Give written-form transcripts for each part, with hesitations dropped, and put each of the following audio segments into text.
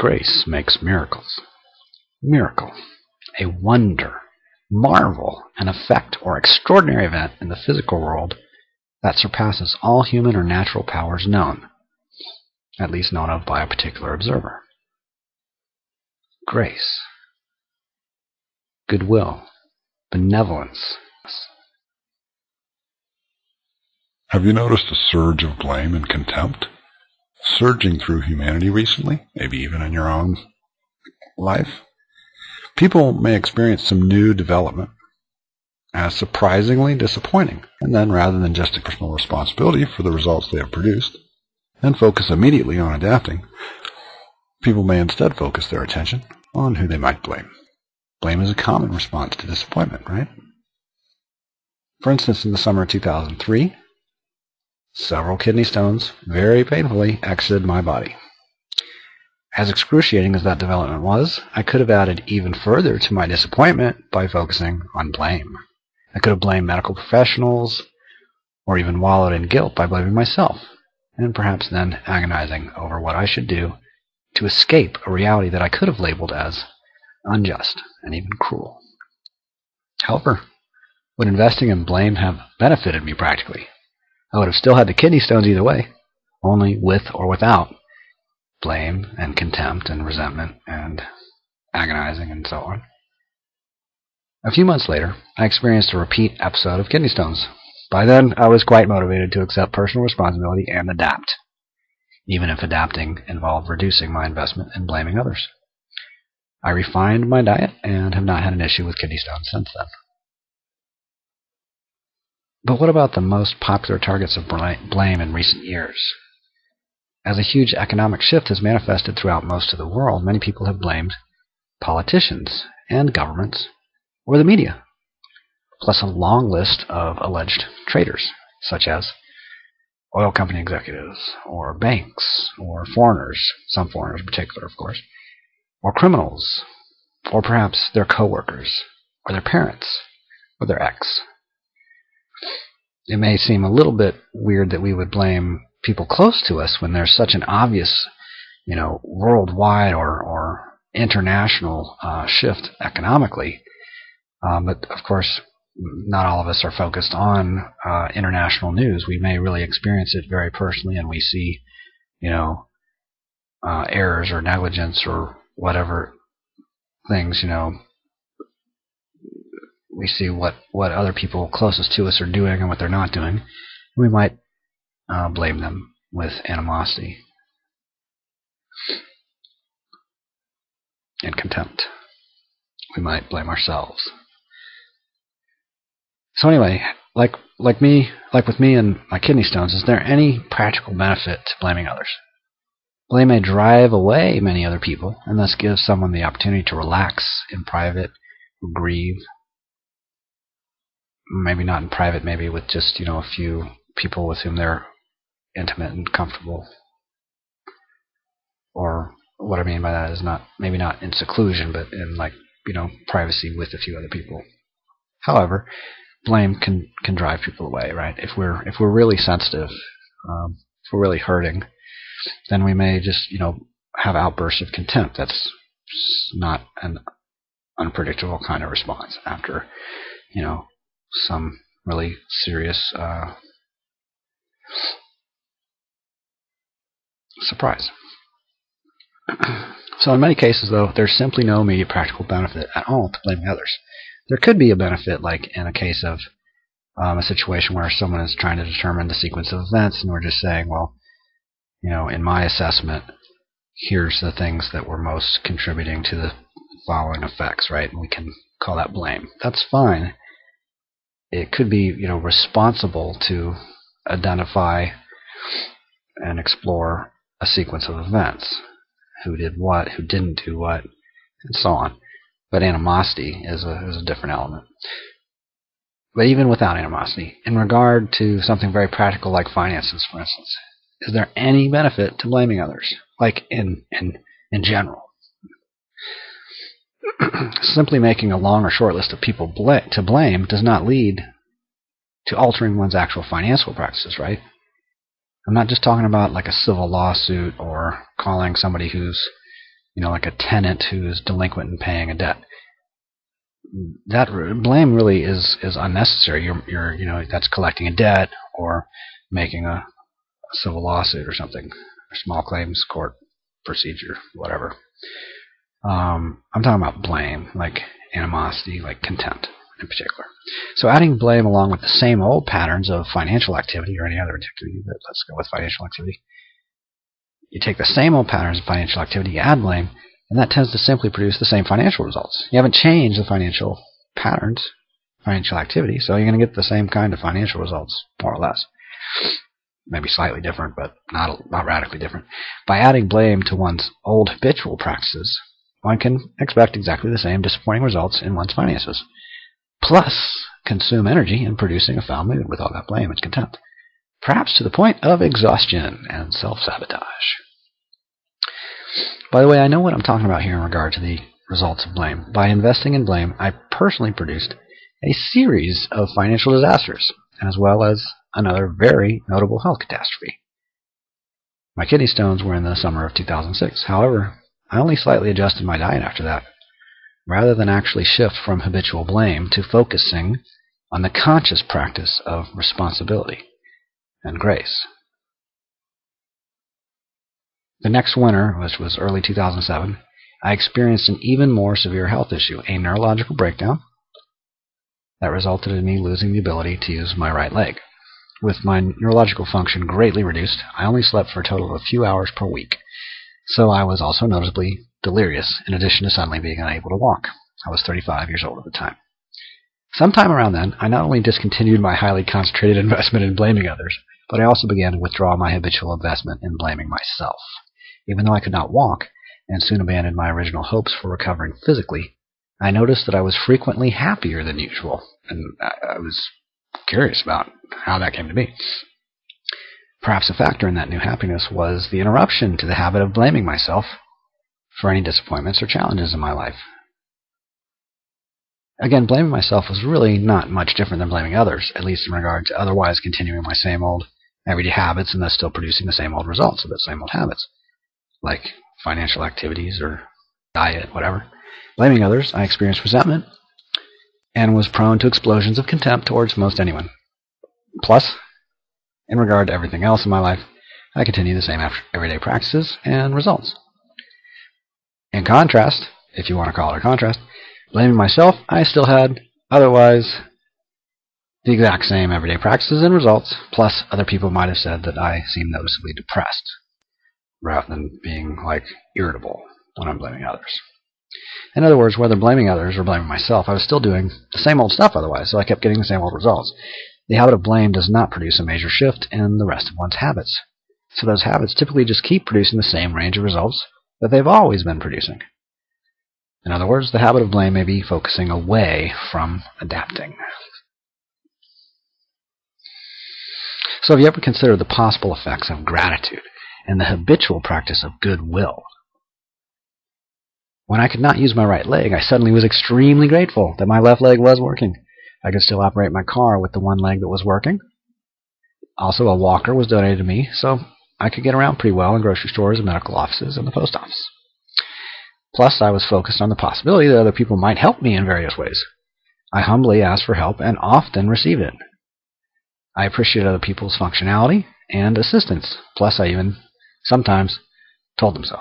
Grace makes miracles. Miracle, a wonder, marvel, an effect or extraordinary event in the physical world that surpasses all human or natural powers known, at least known of by a particular observer. Grace, goodwill, benevolence. Have you noticed a surge of blame and contempt surging through humanity recently, maybe even in your own life? People may experience some new development as surprisingly disappointing, and then rather than just take personal responsibility for the results they have produced and focus immediately on adapting, people may instead focus their attention on who they might blame. Blame is a common response to disappointment, right? For instance, in the summer of 2003, several kidney stones very painfully exited my body. As excruciating as that development was, I could have added even further to my disappointment by focusing on blame. I could have blamed medical professionals, or even wallowed in guilt by blaming myself, and perhaps then agonizing over what I should do to escape a reality that I could have labeled as unjust and even cruel. However, would investing in blame have benefited me practically? I would have still had the kidney stones either way, only with or without blame and contempt and resentment and agonizing and so on. A few months later, I experienced a repeat episode of kidney stones. By then, I was quite motivated to accept personal responsibility and adapt, even if adapting involved reducing my investment in blaming others. I refined my diet and have not had an issue with kidney stones since then. But what about the most popular targets of blame in recent years? As a huge economic shift has manifested throughout most of the world, many people have blamed politicians and governments or the media, plus a long list of alleged traitors, such as oil company executives, or banks, or foreigners, some foreigners in particular, of course, or criminals, or perhaps their co-workers, or their parents, or their ex. It may seem a little bit weird that we would blame people close to us when there's such an obvious, worldwide or international shift economically. But of course, not all of us are focused on international news. We may really experience it very personally, and we see, errors or negligence or whatever things, we see what other people closest to us are doing and what they're not doing. We might blame them with animosity and contempt. We might blame ourselves. So anyway, like with me and my kidney stones, is there any practical benefit to blaming others? Blame may drive away many other people and thus give someone the opportunity to relax in private, grieve. Maybe not in private, maybe with just, a few people with whom they're intimate and comfortable. Or what I mean by that is maybe not in seclusion, but in privacy with a few other people. However, blame can drive people away, right? If we're really sensitive, if we're really hurting, then we may just, have outbursts of contempt. That's not an unpredictable kind of response after, some really serious surprise. So in many cases, though, there's simply no immediate practical benefit at all to blaming others. There could be a benefit, like in a case of a situation where someone is trying to determine the sequence of events, and we're just saying, well, in my assessment, here's the things that were most contributing to the following effects, right? And we can call that blame. That's fine. It could be, responsible to identify and explore a sequence of events. Who did what, who didn't do what, and so on. But animosity is a different element. But even without animosity, in regard to something very practical like finances, for instance, is there any benefit to blaming others? Like in general. Simply making a long or short list of people to blame does not lead to altering one's actual financial practices, right? I'm not just talking about like a civil lawsuit or calling somebody who's like a tenant who is delinquent in paying a debt. That blame really is unnecessary. That's collecting a debt or making a civil lawsuit or something, or small claims court procedure, whatever. I'm talking about blame, like animosity, like contempt in particular. So adding blame along with the same old patterns of financial activity or any other activity, but let's go with financial activity. You take the same old patterns of financial activity, you add blame, and that tends to simply produce the same financial results. You haven't changed the financial patterns, financial activity, so you're going to get the same kind of financial results, more or less. Maybe slightly different, but not radically different. By adding blame to one's old habitual practices, one can expect exactly the same disappointing results in one's finances, plus consume energy in producing a foul mood with all that blame and contempt, perhaps to the point of exhaustion and self-sabotage. By the way, I know what I'm talking about here in regard to the results of blame. By investing in blame, I personally produced a series of financial disasters, as well as another very notable health catastrophe. My kidney stones were in the summer of 2006. However, I only slightly adjusted my diet after that, rather than actually shift from habitual blame to focusing on the conscious practice of responsibility and grace. The next winter, which was early 2007, I experienced an even more severe health issue, a neurological breakdown that resulted in me losing the ability to use my right leg. With my neurological function greatly reduced, I only slept for a total of a few hours per week, so I was also noticeably delirious, in addition to suddenly being unable to walk. I was 35 years old at the time. Sometime around then, I not only discontinued my highly concentrated investment in blaming others, but I also began to withdraw my habitual investment in blaming myself. Even though I could not walk, and soon abandoned my original hopes for recovering physically, I noticed that I was frequently happier than usual, and I was curious about how that came to be. Perhaps a factor in that new happiness was the interruption to the habit of blaming myself for any disappointments or challenges in my life. Again, blaming myself was really not much different than blaming others, at least in regard to otherwise continuing my same old everyday habits and thus still producing the same old results of those same old habits, like financial activities or diet, whatever. Blaming others, I experienced resentment and was prone to explosions of contempt towards most anyone. Plus, in regard to everything else in my life, I continue the same everyday practices and results. In contrast, if you want to call it a contrast, blaming myself, I still had otherwise the exact same everyday practices and results, plus other people might have said that I seemed noticeably depressed, rather than being, irritable when I'm blaming others. In other words, whether blaming others or blaming myself, I was still doing the same old stuff otherwise, so I kept getting the same old results. The habit of blame does not produce a major shift in the rest of one's habits. So those habits typically just keep producing the same range of results that they've always been producing. In other words, the habit of blame may be focusing away from adapting. So have you ever considered the possible effects of gratitude and the habitual practice of goodwill? When I could not use my right leg, I suddenly was extremely grateful that my left leg was working. I could still operate my car with the one leg that was working. Also, a walker was donated to me, so I could get around pretty well in grocery stores and medical offices and the post office. Plus, I was focused on the possibility that other people might help me in various ways. I humbly asked for help and often received it. I appreciated other people's functionality and assistance. Plus, I even sometimes told them so.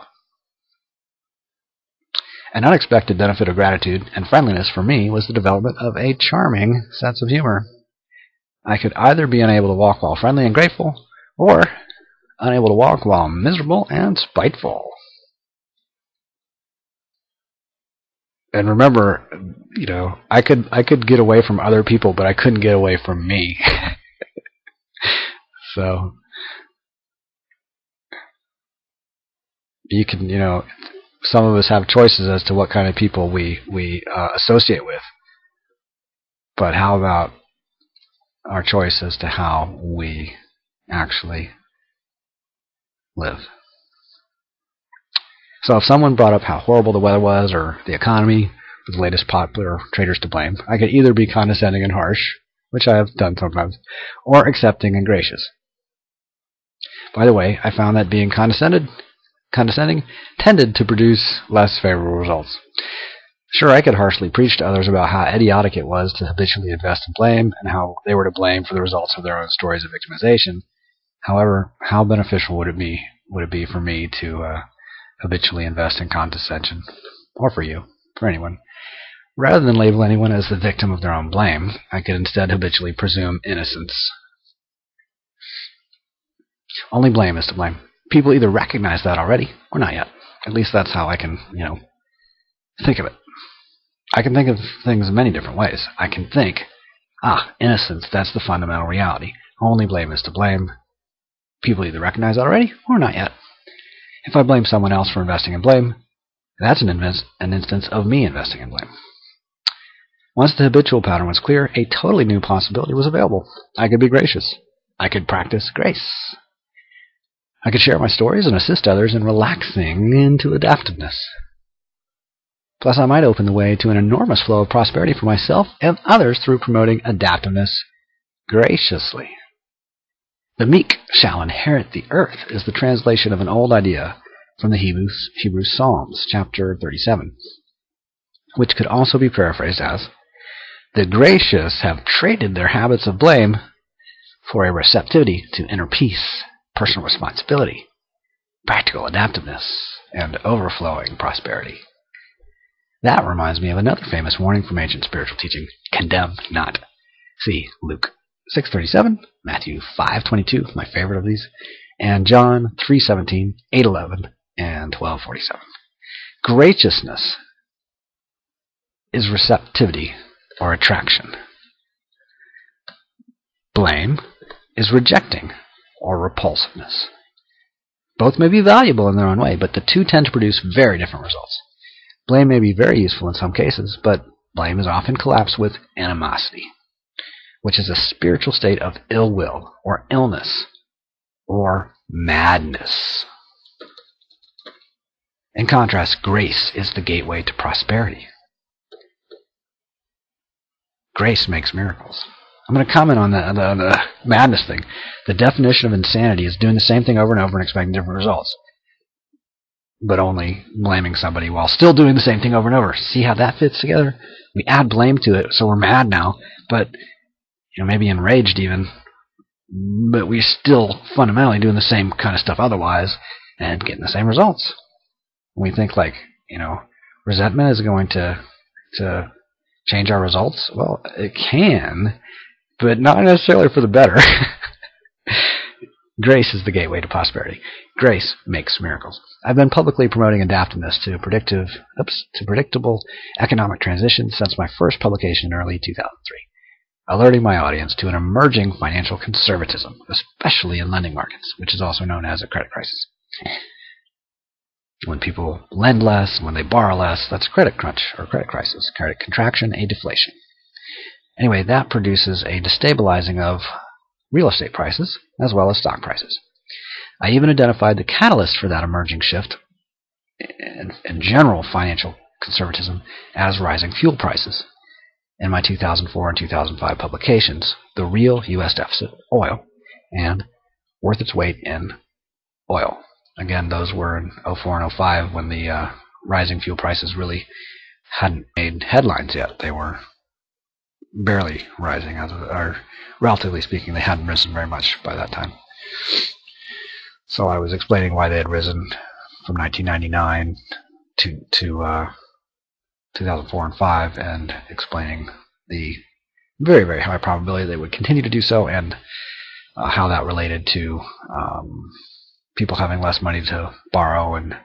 An unexpected benefit of gratitude and friendliness for me was the development of a charming sense of humor. I could either be unable to walk while friendly and grateful, or unable to walk while miserable and spiteful. And remember, I could get away from other people, but I couldn't get away from me. So you can, some of us have choices as to what kind of people we associate with. But how about our choice as to how we actually live? So if someone brought up how horrible the weather was or the economy, the latest popular traders to blame, I could either be condescending and harsh, which I have done sometimes, or accepting and gracious. By the way, I found that being condescending condescending, tended to produce less favorable results. Sure, I could harshly preach to others about how idiotic it was to habitually invest in blame and how they were to blame for the results of their own stories of victimization. However, how beneficial would it be for me to habitually invest in condescension? Or for you, for anyone. Rather than label anyone as the victim of their own blame, I could instead habitually presume innocence. Only blame is to blame. People either recognize that already or not yet. At least that's how I can, think of it. I can think of things in many different ways. I can think, innocence, that's the fundamental reality. Only blame is to blame. People either recognize that already or not yet. If I blame someone else for investing in blame, that's an instance of me investing in blame. Once the habitual pattern was clear, a totally new possibility was available. I could be gracious. I could practice grace. I could share my stories and assist others in relaxing into adaptiveness. Plus, I might open the way to an enormous flow of prosperity for myself and others through promoting adaptiveness graciously. The meek shall inherit the earth is the translation of an old idea from the Hebrew Psalms, chapter 37, which could also be paraphrased as, the gracious have traded their habits of blame for a receptivity to inner peace, personal responsibility, practical adaptiveness, and overflowing prosperity. That reminds me of another famous warning from ancient spiritual teaching, condemn not. See Luke 6:37, Matthew 5:22, my favorite of these, and John 3:17, 8:11, and 12:47. Graciousness is receptivity or attraction. Blame is rejecting or repulsiveness. Both may be valuable in their own way, but the two tend to produce very different results. Blame may be very useful in some cases, but blame is often collapsed with animosity, which is a spiritual state of ill will or illness or madness. In contrast, grace is the gateway to prosperity. Grace makes miracles. I'm going to comment on the madness thing. The definition of insanity is doing the same thing over and over and expecting different results, but only blaming somebody while still doing the same thing over and over. See how that fits together? We add blame to it, so we're mad now, but maybe enraged even, but we're still fundamentally doing the same kind of stuff otherwise and getting the same results. We think resentment is going to change our results. Well, it can, but not necessarily for the better. Grace is the gateway to prosperity. Grace makes miracles. I've been publicly promoting adaptiveness to predictable economic transitions since my first publication in early 2003, alerting my audience to an emerging financial conservatism, especially in lending markets, which is also known as a credit crisis. When people lend less, when they borrow less, that's credit crunch or credit crisis, credit contraction, a deflation. Anyway, that produces a destabilizing of real estate prices as well as stock prices. I even identified the catalyst for that emerging shift in general financial conservatism as rising fuel prices. In my 2004 and 2005 publications, The Real U.S. Deficit, Oil, and Worth Its Weight in Oil. Again, those were in 04 and 05 when the rising fuel prices really hadn't made headlines yet. They were barely rising, or relatively speaking, they hadn't risen very much by that time. So I was explaining why they had risen from 1999 to 2004 and 5, and explaining the very, very high probability they would continue to do so, and how that related to people having less money to borrow and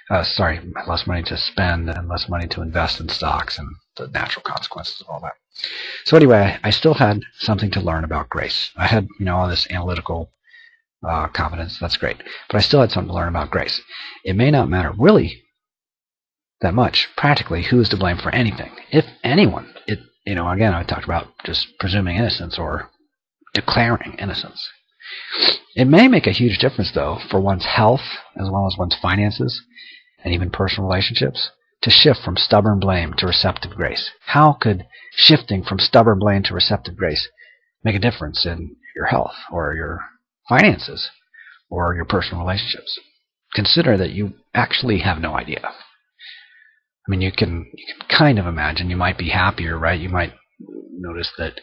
less money to spend and less money to invest in stocks, and the natural consequences of all that. So anyway, I still had something to learn about grace. I had, all this analytical competence. That's great. But I still had something to learn about grace. It may not matter really that much, practically, who is to blame for anything. If anyone, again, I talked about just presuming innocence or declaring innocence. It may make a huge difference, though, for one's health as well as one's finances and even personal relationships to shift from stubborn blame to receptive grace. How could shifting from stubborn blame to receptive grace make a difference in your health or your finances or your personal relationships? consider that you actually have no idea. I mean, you can kind of imagine you might be happier, right? You might notice that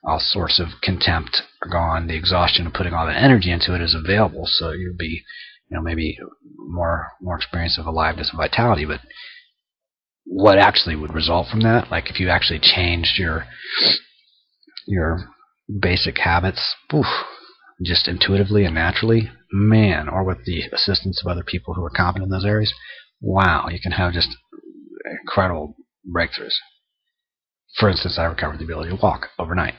all sorts of contempt are gone. The exhaustion of putting all that energy into it is available, so you'll be, maybe more experience of aliveness and vitality. But what actually would result from that, like if you actually changed your basic habits, just intuitively and naturally, man, or with the assistance of other people who are competent in those areas, wow, you can have just incredible breakthroughs. For instance, I recovered the ability to walk overnight.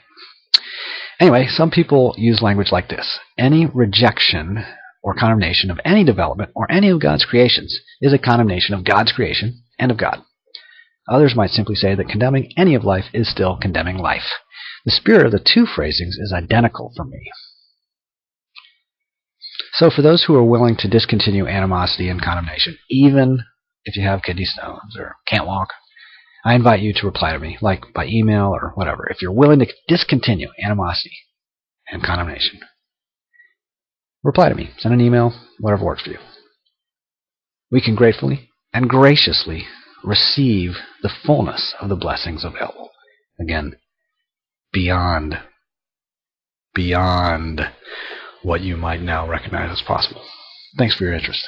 Anyway, some people use language like this. Any rejection or condemnation of any development or any of God's creations is a condemnation of God's creation and of God. Others might simply say that condemning any of life is still condemning life. The spirit of the two phrasings is identical for me. So for those who are willing to discontinue animosity and condemnation, even if you have kidney stones or can't walk, I invite you to reply to me, like by email or whatever, if you're willing to discontinue animosity and condemnation. Reply to me. Send an email, whatever works for you. We can gratefully and graciously receive the fullness of the blessings available. Again, beyond what you might now recognize as possible. Thanks for your interest.